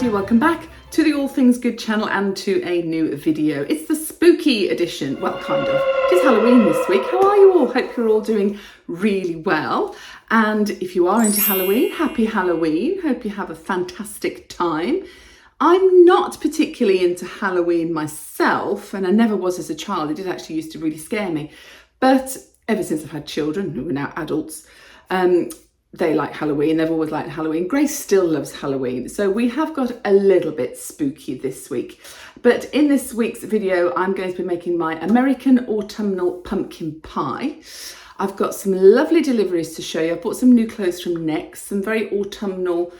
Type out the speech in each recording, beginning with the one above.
Welcome back to the All Things Good channel and to a new video. It's the spooky edition, well, kind of. It is Halloween this week. How are you all? Hope you're all doing really well. And if you are into Halloween, happy Halloween. Hope you have a fantastic time. I'm not particularly into Halloween myself, and I never was as a child. It did actually used to really scare me. But ever since I've had children who are now adults, they like Halloween. They've always liked Halloween. Grace still loves Halloween. So we have got a little bit spooky this week. But in this week's video, I'm going to be making my American autumnal pumpkin pie. I've got some lovely deliveries to show you. I bought some new clothes from Next, some very autumnal,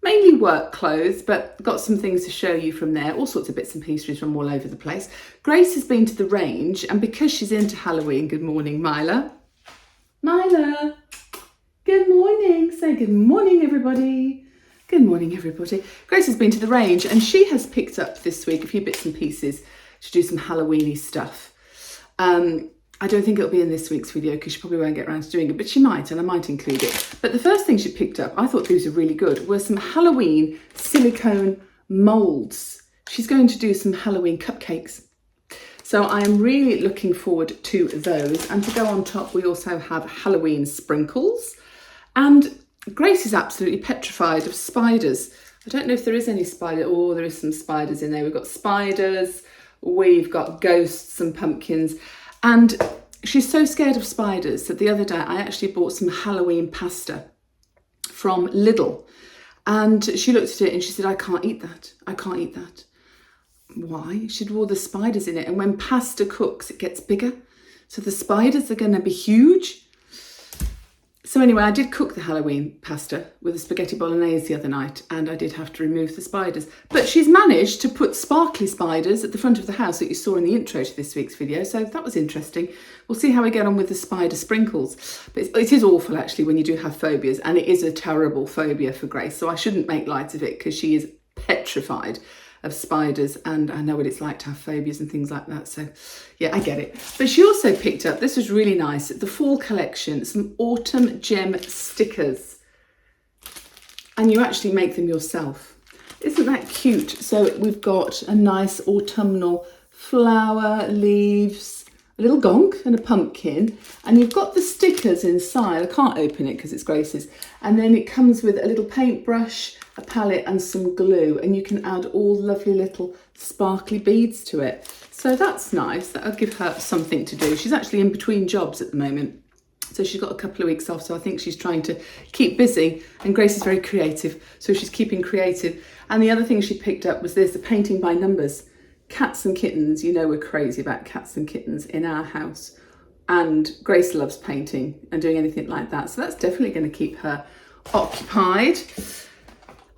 mainly work clothes, but got some things to show you from there. All sorts of bits and pieces from all over the place. Grace has been to the range, and because she's into Halloween, good morning, Mila. Mila. Good morning. Say good morning, everybody. Good morning, everybody. Grace has been to the range and she has picked up this week a few bits and pieces to do some Halloweeny stuff. I don't think it'll be in this week's video because she probably won't get around to doing it, but she might, and I might include it. But the first thing she picked up, I thought these were really good, were some Halloween silicone molds. She's going to do some Halloween cupcakes. So I am really looking forward to those. And to go on top, we also have Halloween sprinkles. And Grace is absolutely petrified of spiders. I don't know if there is any spider. Oh, there is some spiders in there. We've got spiders, we've got ghosts and pumpkins. And she's so scared of spiders that the other day I actually bought some Halloween pasta from Lidl. And she looked at it and she said, I can't eat that. I can't eat that. Why? She had all the spiders in it. And when pasta cooks, it gets bigger. So the spiders are going to be huge. So anyway, I did cook the Halloween pasta with a spaghetti bolognese the other night, and I did have to remove the spiders. But she's managed to put sparkly spiders at the front of the house that you saw in the intro to this week's video, so that was interesting. We'll see how we get on with the spider sprinkles. But it is awful, actually, when you do have phobias, and it is a terrible phobia for Grace, so I shouldn't make light of it because she is petrified of spiders, and I know what it's like to have phobias and things like that, so yeah, I get it. But she also picked up, this was really nice, the fall collection, some autumn gem stickers, and you actually make them yourself. Isn't that cute? So we've got a nice autumnal flower, leaves, a little gong and a pumpkin, and you've got the stickers inside. I can't open it because it's Grace's, and then it comes with a little paintbrush, a palette and some glue, and you can add all lovely little sparkly beads to it. So that's nice. That'll give her something to do. She's actually in between jobs at the moment, so she's got a couple of weeks off, so I think she's trying to keep busy, and Grace is very creative, so she's keeping creative. And the other thing she picked up was this, the painting by numbers. Cats and kittens, you know we're crazy about cats and kittens in our house, and Grace loves painting and doing anything like that, so that's definitely going to keep her occupied.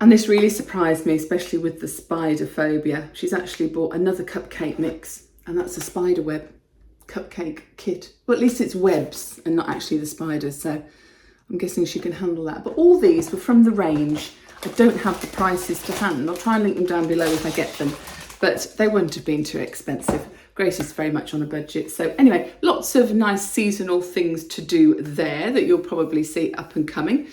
And this really surprised me, especially with the spider phobia. She's actually bought another cupcake mix, and that's a spider web cupcake kit. Well, at least it's webs and not actually the spiders, so I'm guessing she can handle that. But all these were from the range. I don't have the prices to hand. I'll try and link them down below if I get them, but they wouldn't have been too expensive. Grace is very much on a budget. So anyway, lots of nice seasonal things to do there that you'll probably see up and coming.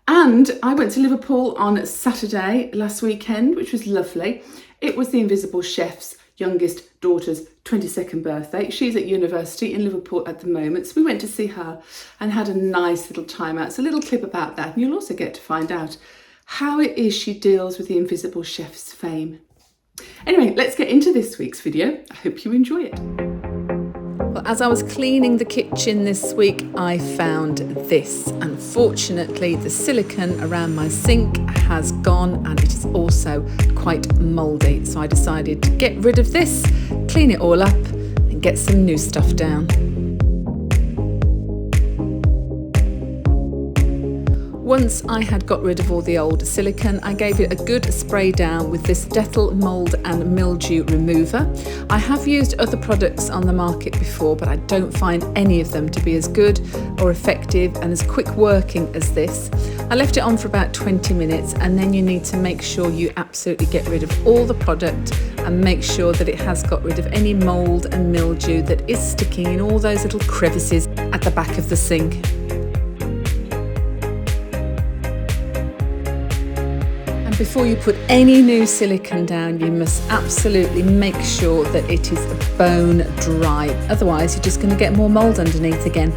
And I went to Liverpool on Saturday last weekend, which was lovely. It was the Invisible Chef's youngest daughter's 22nd birthday. She's at university in Liverpool at the moment. So we went to see her and had a nice little time out. It's a little clip about that. And you'll also get to find out how it is she deals with the Invisible Chef's fame. Anyway, let's get into this week's video. I hope you enjoy it. Well, as I was cleaning the kitchen this week, I found this. Unfortunately, the silicone around my sink has gone and it is also quite mouldy. So I decided to get rid of this, clean it all up and get some new stuff down. Once I had got rid of all the old silicone, I gave it a good spray down with this Dettol mould and mildew remover. I have used other products on the market before, but I don't find any of them to be as good or effective and as quick working as this. I left it on for about 20 minutes and then you need to make sure you absolutely get rid of all the product and make sure that it has got rid of any mould and mildew that is sticking in all those little crevices at the back of the sink. Before you put any new silicone down, you must absolutely make sure that it is bone dry. Otherwise, you're just going to get more mould underneath again.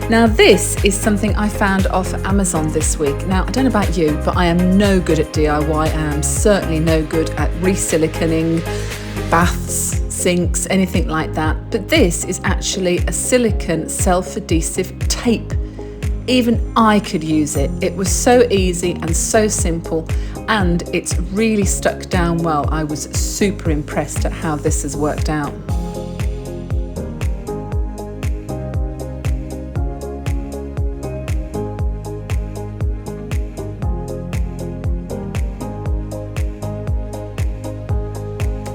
Now, this is something I found off Amazon this week. Now, I don't know about you, but I am no good at DIY and I'm certainly no good at resiliconing baths, sinks, anything like that. But this is actually a silicone self-adhesive tape. Even I could use it. It was so easy and so simple, and it's really stuck down well. I was super impressed at how this has worked out.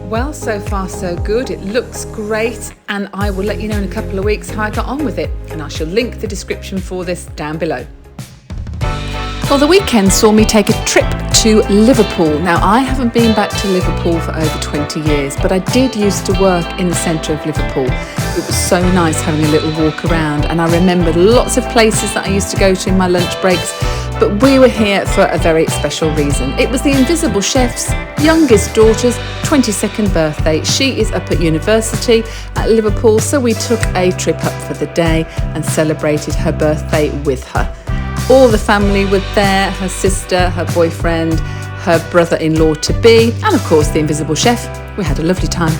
Well, so far so good. It looks great, and I will let you know in a couple of weeks how I got on with it, and I shall link the description for this down below. Well, the weekend saw me take a trip to Liverpool. Now, I haven't been back to Liverpool for over 20 years, but I did used to work in the centre of Liverpool. It was so nice having a little walk around, and I remembered lots of places that I used to go to in my lunch breaks, but we were here for a very special reason. It was the Invisible Chef's youngest daughter's 22nd birthday. She is up at university at Liverpool, so we took a trip up for the day and celebrated her birthday with her. All the family were there, her sister, her boyfriend, her brother-in-law-to-be, and of course the Invisible Chef. We had a lovely time.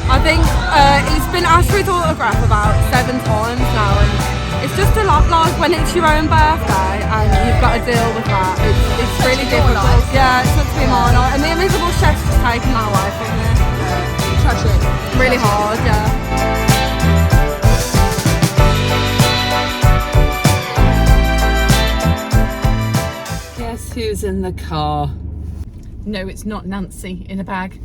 I think he's been asked for his autograph about 7 times now, and it's just a lot like when it's your own birthday and you've got to deal with that. It's really difficult. Yeah, it's not to be more nice. And the Invisible Chef's just taken that away from me. Tragic. Really hard, yeah. Guess who's in the car? No, it's not Nancy in a bag.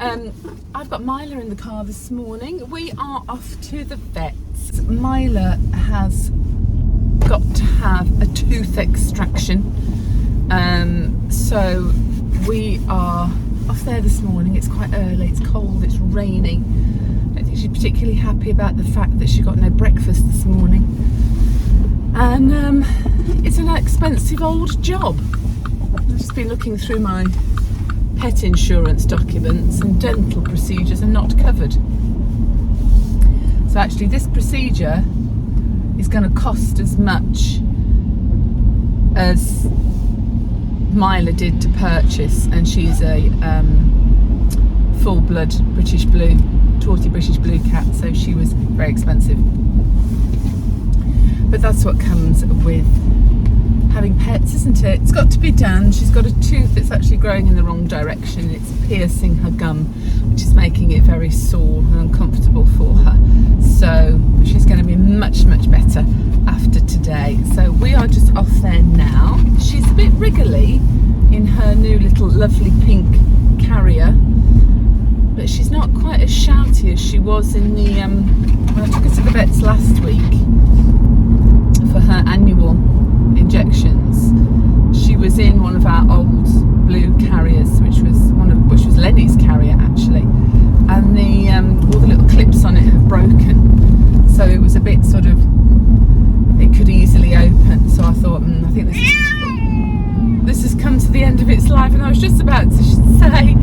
I've got Mila in the car this morning. We are off to the vets. Mila has got to have a tooth extraction. So we are off there this morning. It's quite early, it's cold, it's raining. I don't think she's particularly happy about the fact that she got no breakfast this morning. And it's an expensive old job. I've just been looking through my pet insurance documents, and dental procedures are not covered. So actually this procedure is going to cost as much as Mila did to purchase, and she's a full blood British blue, torty British blue cat, so she was very expensive. But that's what comes with having pets, isn't it? It's got to be done. She's got a tooth that's actually growing in the wrong direction. It's piercing her gum, which is making it very sore and uncomfortable for her. So she's going to be much, much better after today. So we are just off there now. She's a bit wriggly in her new little lovely pink carrier, but she's not quite as shouty as she was in the when I took her to the vets last week for her annual injections. She was in one of our old blue carriers, which was Lenny's carrier actually, and the all the little clips on it have broken, so it was a bit sort of, it could easily open. So I thought, I think this has come to the end of its life. And I was just about to say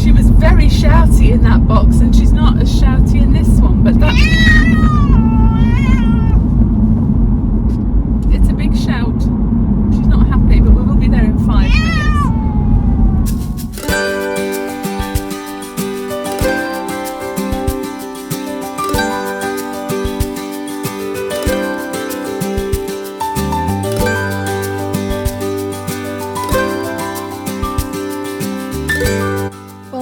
she was very shouty in that box, and she's not as shouty in this one, but that it's a big shout. She's not happy, but we will be there in 5 5 minutes.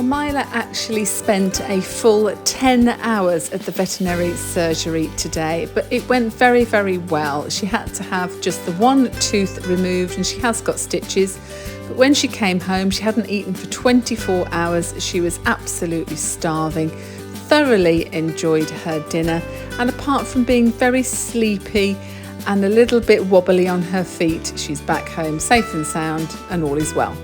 Mila actually spent a full 10 hours at the veterinary surgery today, but it went very, very well. She had to have just the one tooth removed and she has got stitches. But when she came home, she hadn't eaten for 24 hours. She was absolutely starving, thoroughly enjoyed her dinner. And apart from being very sleepy and a little bit wobbly on her feet, she's back home safe and sound and all is well.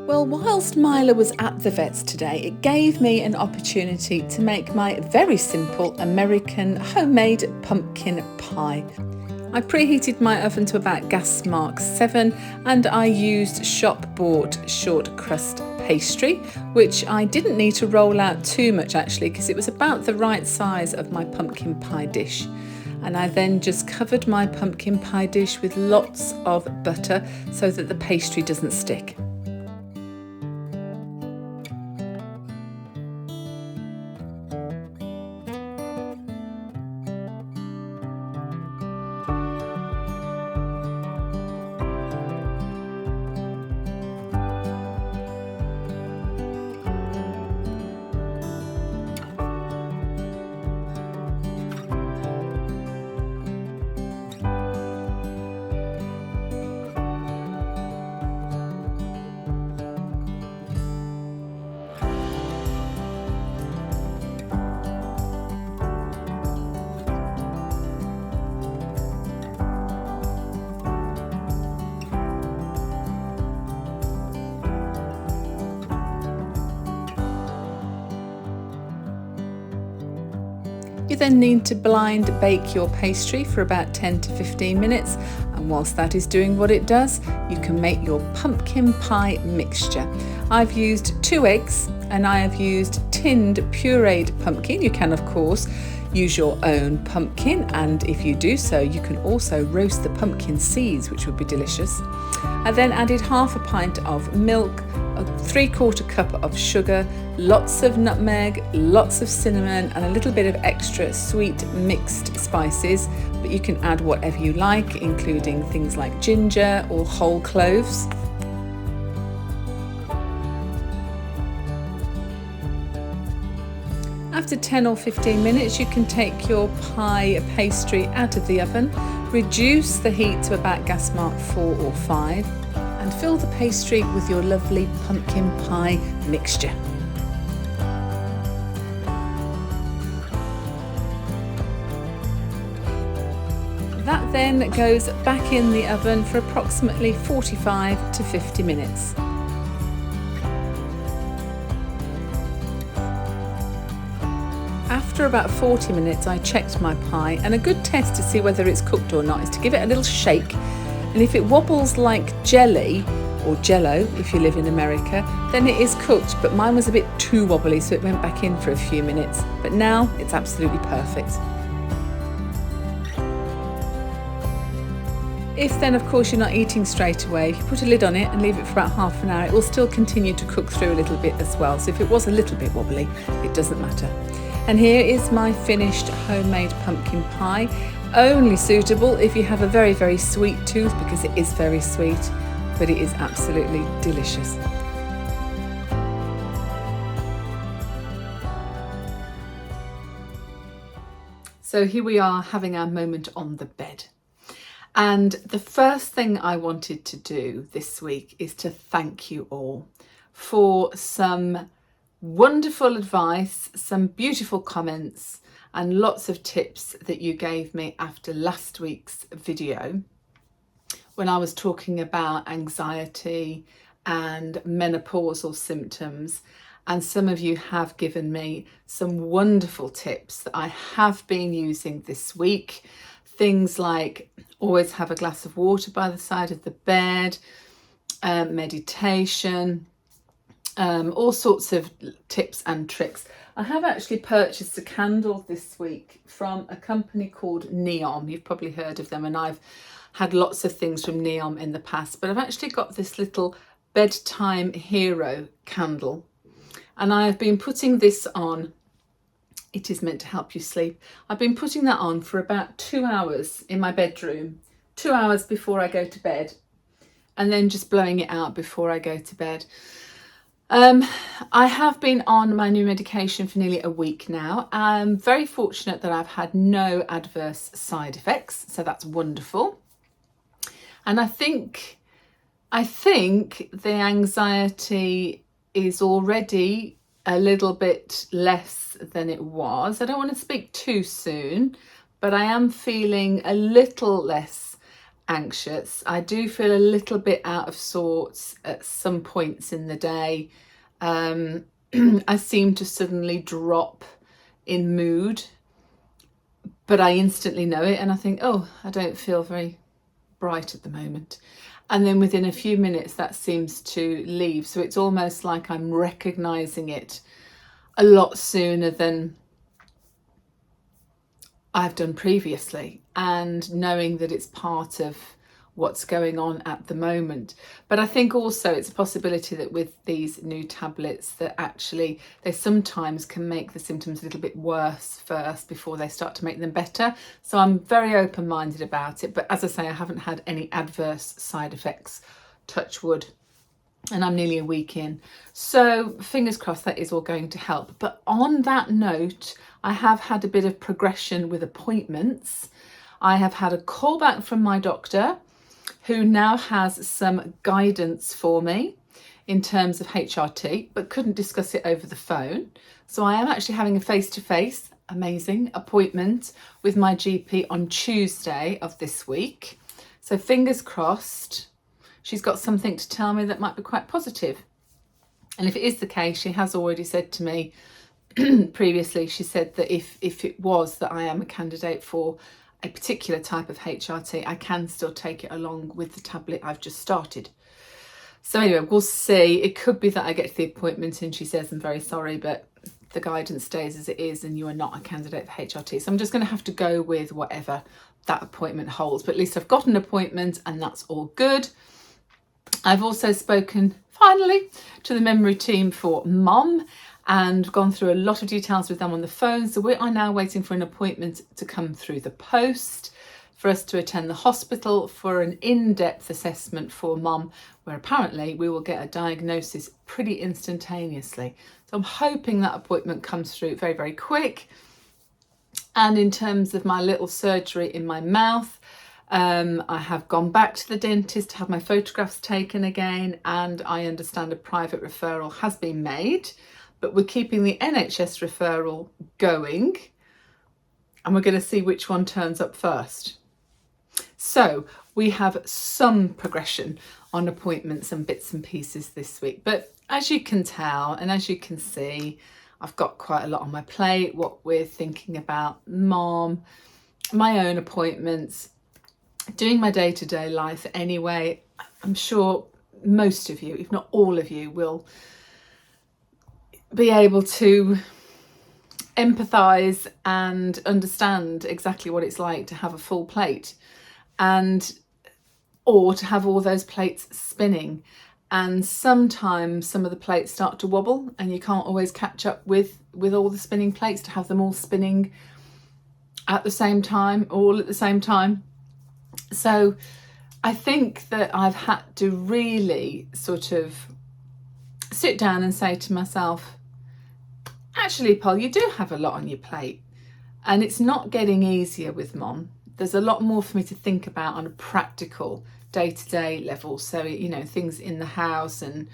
Well, whilst Mila was at the vet's today, it gave me an opportunity to make my very simple American homemade pumpkin pie. I preheated my oven to about gas mark 7 and I used shop-bought short crust pastry, which I didn't need to roll out too much actually because it was about the right size of my pumpkin pie dish. And I then just covered my pumpkin pie dish with lots of butter so that the pastry doesn't stick. You then need to blind bake your pastry for about 10 to 15 minutes, and whilst that is doing what it does, you can make your pumpkin pie mixture. I've used 2 eggs and I have used tinned pureed pumpkin. You can of course use your own pumpkin, and if you do so you can also roast the pumpkin seeds, which would be delicious. I then added half a pint of milk, a 3/4 cup of sugar, lots of nutmeg, lots of cinnamon and a little bit of extra sweet mixed spices, but you can add whatever you like, including things like ginger or whole cloves. After 10 or 15 minutes, you can take your pie pastry out of the oven, reduce the heat to about gas mark 4 or 5, and fill the pastry with your lovely pumpkin pie mixture. That then goes back in the oven for approximately 45 to 50 minutes. After about 40 minutes I checked my pie, and a good test to see whether it's cooked or not is to give it a little shake, and if it wobbles like jelly or jello if you live in America, then it is cooked, but mine was a bit too wobbly so it went back in for a few minutes, but now it's absolutely perfect. If then of course you're not eating straight away, if you put a lid on it and leave it for about half an hour, it will still continue to cook through a little bit as well. So if it was a little bit wobbly, it doesn't matter. And here is my finished homemade pumpkin pie, only suitable if you have a very, very sweet tooth, because it is very sweet, but it is absolutely delicious. So here we are having our moment on the bed. And the first thing I wanted to do this week is to thank you all for some wonderful advice, some beautiful comments and lots of tips that you gave me after last week's video when I was talking about anxiety and menopausal symptoms. And some of you have given me some wonderful tips that I have been using this week. Things like always have a glass of water by the side of the bed, meditation, all sorts of tips and tricks. I have actually purchased a candle this week from a company called Neom. You've probably heard of them, and I've had lots of things from Neom in the past, but I've actually got this little bedtime hero candle, and I have been putting this on. It is meant to help you sleep. I've been putting that on for about 2 hours in my bedroom, 2 hours before I go to bed, and then just blowing it out before I go to bed. I have been on my new medication for nearly a week now. I'm very fortunate that I've had no adverse side effects, so that's wonderful. And I think the anxiety is already a little bit less than it was. I don't want to speak too soon, but I am feeling a little less anxious. I do feel a little bit out of sorts at some points in the day. I seem to suddenly drop in mood, but I instantly know it and I think, oh, I don't feel very bright at the moment. And then within a few minutes that seems to leave. So it's almost like I'm recognizing it a lot sooner than I've done previously, and knowing that it's part of what's going on at the moment. But I think also it's a possibility that with these new tablets that actually they sometimes can make the symptoms a little bit worse first before they start to make them better. So I'm very open-minded about it. But as I say, I haven't had any adverse side effects, touch wood, and I'm nearly a week in. So fingers crossed that is all going to help. But on that note, I have had a bit of progression with appointments. I have had a call back from my doctor, who now has some guidance for me in terms of HRT, but couldn't discuss it over the phone. So I am actually having a face-to-face, amazing, appointment with my GP on Tuesday of this week. So fingers crossed, she's got something to tell me that might be quite positive. And if it is the case, she has already said to me previously, she said that if it was that I am a candidate for a particular type of HRT, I can still take it along with the tablet I've just started. So anyway, we'll see. It could be that I get to the appointment and she says, I'm very sorry, but the guidance stays as it is and you are not a candidate for HRT. So I'm just going to have to go with whatever that appointment holds. But at least I've got an appointment and that's all good. I've also spoken, finally, to the memory team for Mum and gone through a lot of details with them on the phone. So we are now waiting for an appointment to come through the post for us to attend the hospital for an in-depth assessment for Mum, where apparently we will get a diagnosis pretty instantaneously. So I'm hoping that appointment comes through very, very quick. And in terms of my little surgery in my mouth, I have gone back to the dentist to have my photographs taken again, and I understand a private referral has been made. But we're keeping the NHS referral going and we're going to see which one turns up first. So we have some progression on appointments and bits and pieces this week. But as you can tell and as you can see, I've got quite a lot on my plate, what we're thinking about Mom, my own appointments, doing my day-to-day life anyway. I'm sure most of you, if not all of you, will be able to empathise and understand exactly what it's like to have a full plate or to have all those plates spinning. And sometimes some of the plates start to wobble and you can't always catch up with all the spinning plates, to have them all spinning at the same time, all at the same time. So I think that I've had to really sort of sit down and say to myself, actually, Paul, you do have a lot on your plate and it's not getting easier with Mom. There's a lot more for me to think about on a practical day-to-day level. So, you know, things in the house and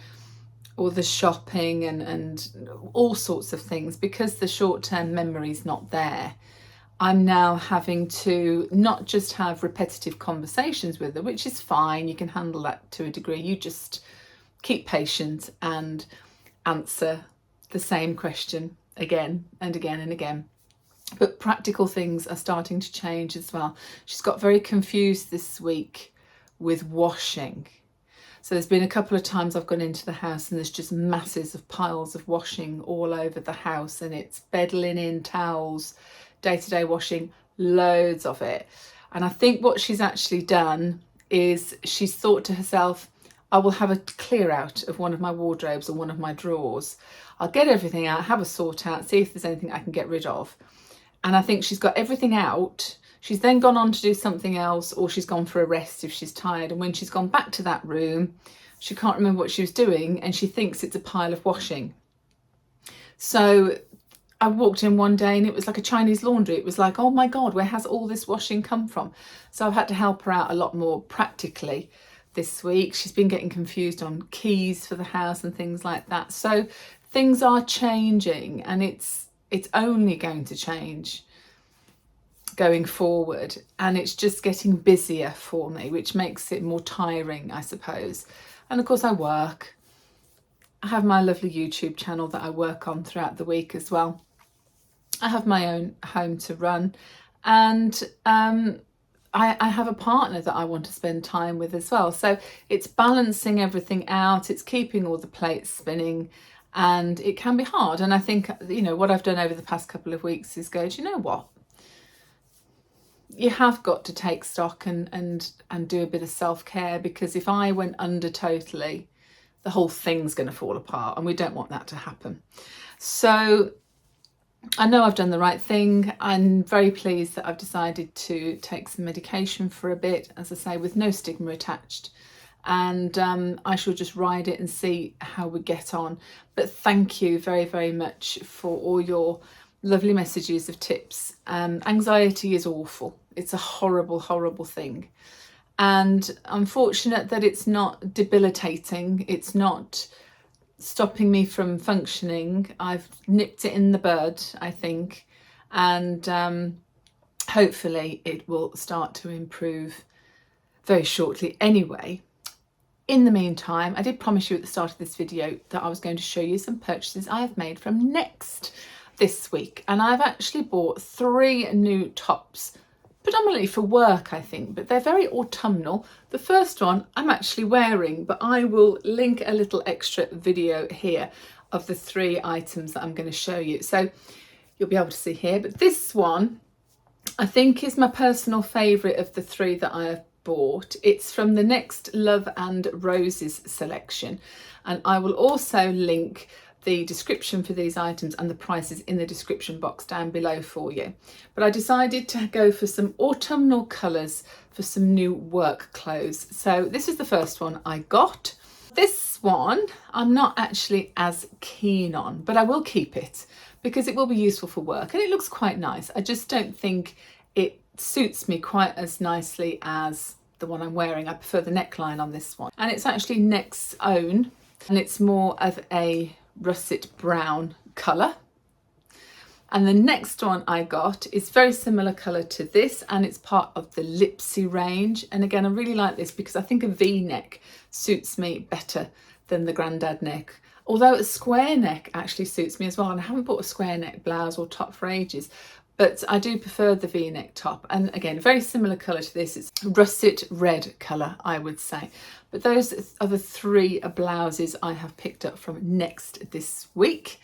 all the shopping and all sorts of things. Because the short-term memory's not there, I'm now having to not just have repetitive conversations with her, which is fine. You can handle that to a degree. You just keep patient and answer the same question again and again and again. But practical things are starting to change as well. She's got very confused this week with washing. So there's been a couple of times I've gone into the house and there's just masses of piles of washing all over the house, and it's bed linen, towels, day-to-day washing, loads of it. And I think what she's actually done is she's thought to herself, I will have a clear out of one of my wardrobes or one of my drawers. I'll get everything out, have a sort out, see if there's anything I can get rid of. And I think she's got everything out. She's then gone on to do something else, or she's gone for a rest if she's tired. And when she's gone back to that room, she can't remember what she was doing and she thinks it's a pile of washing. So I walked in one day and it was like a Chinese laundry. It was like, oh my God, where has all this washing come from? So I've had to help her out a lot more practically this week. She's been getting confused on keys for the house and things like that. So things are changing, and it's only going to change going forward, and it's just getting busier for me, which makes it more tiring, I suppose. And of course I work. I have my lovely YouTube channel that I work on throughout the week as well. I have my own home to run, and I have a partner that I want to spend time with as well. So it's balancing everything out, it's keeping all the plates spinning, and it can be hard. And I think, you know, what I've done over the past couple of weeks is go, do you know what? You have got to take stock and do a bit of self-care, because if I went under totally, the whole thing's going to fall apart, and we don't want that to happen. So I know I've done the right thing. I'm very pleased that I've decided to take some medication for a bit, as I say, with no stigma attached. And I shall just ride it and see how we get on. But thank you very, very much for all your lovely messages of tips. Anxiety is awful. It's a horrible, horrible thing. And I'm fortunate that it's not debilitating. It's not stopping me from functioning. I've nipped it in the bud, I think, and hopefully it will start to improve very shortly anyway. In the meantime, I did promise you at the start of this video that I was going to show you some purchases I have made from Next this week, and I've actually bought 3 new tops, predominantly for work, I think, but they're very autumnal. The first one I'm actually wearing, but I will link a little extra video here of the 3 items that I'm going to show you. So you'll be able to see here, but this one I think is my personal favourite of the 3 that I have bought. It's from the Next Love and Roses selection, and I will also link the description for these items and the prices in the description box down below for you. But I decided to go for some autumnal colours for some new work clothes. So this is the first one I got. This one I'm not actually as keen on, but I will keep it because it will be useful for work and it looks quite nice. I just don't think it suits me quite as nicely as the one I'm wearing. I prefer the neckline on this one, and it's actually Next's own, and it's more of a russet brown colour. And the next one I got is very similar colour to this, and it's part of the Lipsy range. And again, I really like this because I think a V-neck suits me better than the grandad neck, although a square neck actually suits me as well. And I haven't bought a square neck blouse or top for ages, but I do prefer the V-neck top. And again, very similar colour to this. It's russet red colour, I would say. But those are the 3 blouses I have picked up from Next this week.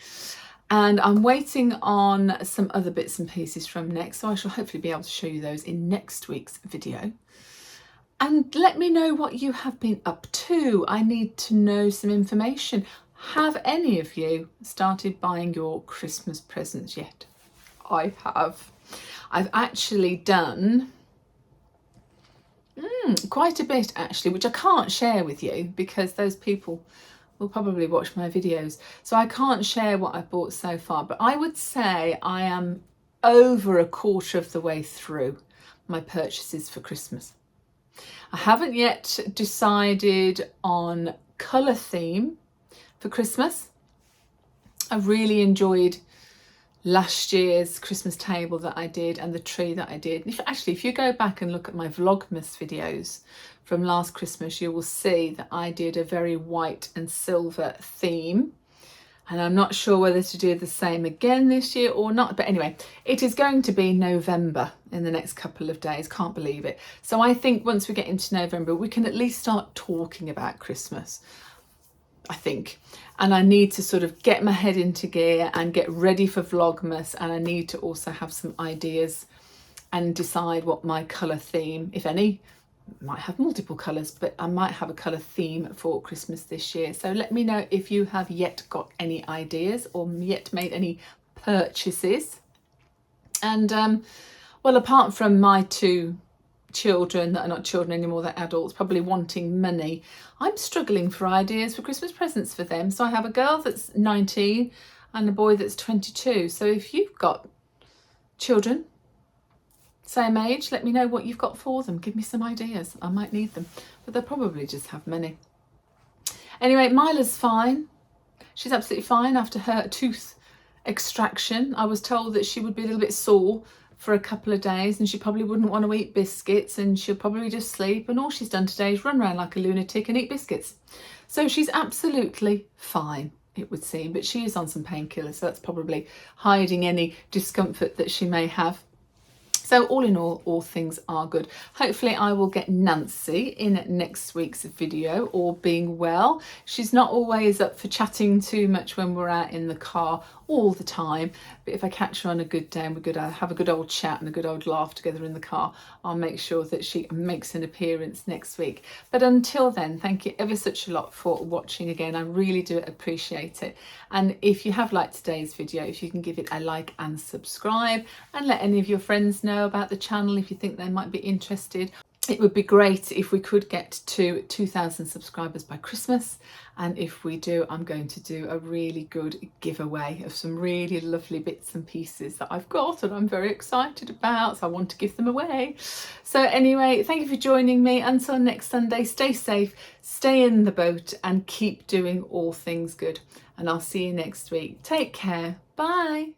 And I'm waiting on some other bits and pieces from Next, so I shall hopefully be able to show you those in next week's video. And let me know what you have been up to. I need to know some information. Have any of you started buying your Christmas presents yet? I have. I've actually done quite a bit actually, which I can't share with you because those people will probably watch my videos. So I can't share what I've bought so far, but I would say I am over a quarter of the way through my purchases for Christmas. I haven't yet decided on colour theme for Christmas. I really enjoyed last year's Christmas table that I did and the tree that I did. If you go back and look at my Vlogmas videos from last Christmas, you will see that I did a very white and silver theme. And I'm not sure whether to do the same again this year or not. But anyway, it is going to be November in the next couple of days. Can't believe it. So I think once we get into November, we can at least start talking about Christmas, I think. And I need to sort of get my head into gear and get ready for Vlogmas. And I need to also have some ideas and decide what my colour theme, if any, might have multiple colours, but I might have a colour theme for Christmas this year. So let me know if you have yet got any ideas or yet made any purchases. And well, apart from my 2 children that are not children anymore, they're adults, probably wanting money, I'm struggling for ideas for Christmas presents for them. So I have a girl that's 19 and a boy that's 22. So if you've got children same age, let me know what you've got for them. Give me some ideas. I might need them, but they'll probably just have money. Anyway, Mila's fine. She's absolutely fine after her tooth extraction. I was told that she would be a little bit sore for a couple of days and she probably wouldn't want to eat biscuits and she'll probably just sleep, and all she's done today is run around like a lunatic and eat biscuits. So she's absolutely fine, it would seem, but she is on some painkillers, so that's probably hiding any discomfort that she may have. So all in all things are good. Hopefully I will get Nancy in next week's video, all being well. She's not always up for chatting too much when we're out in the car all the time, but if I catch her on a good day and we're good, have a good old chat and a good old laugh together in the car, I'll make sure that she makes an appearance next week. But until then, thank you ever such a lot for watching again. I really do appreciate it. And if you have liked today's video, if you can give it a like and subscribe and let any of your friends know about the channel if you think they might be interested. It would be great if we could get to 2,000 subscribers by Christmas, and if we do, I'm going to do a really good giveaway of some really lovely bits and pieces that I've got and I'm very excited about, so I want to give them away. So anyway, thank you for joining me. Until next Sunday, stay safe, stay in the boat and keep doing all things good, and I'll see you next week. Take care. Bye.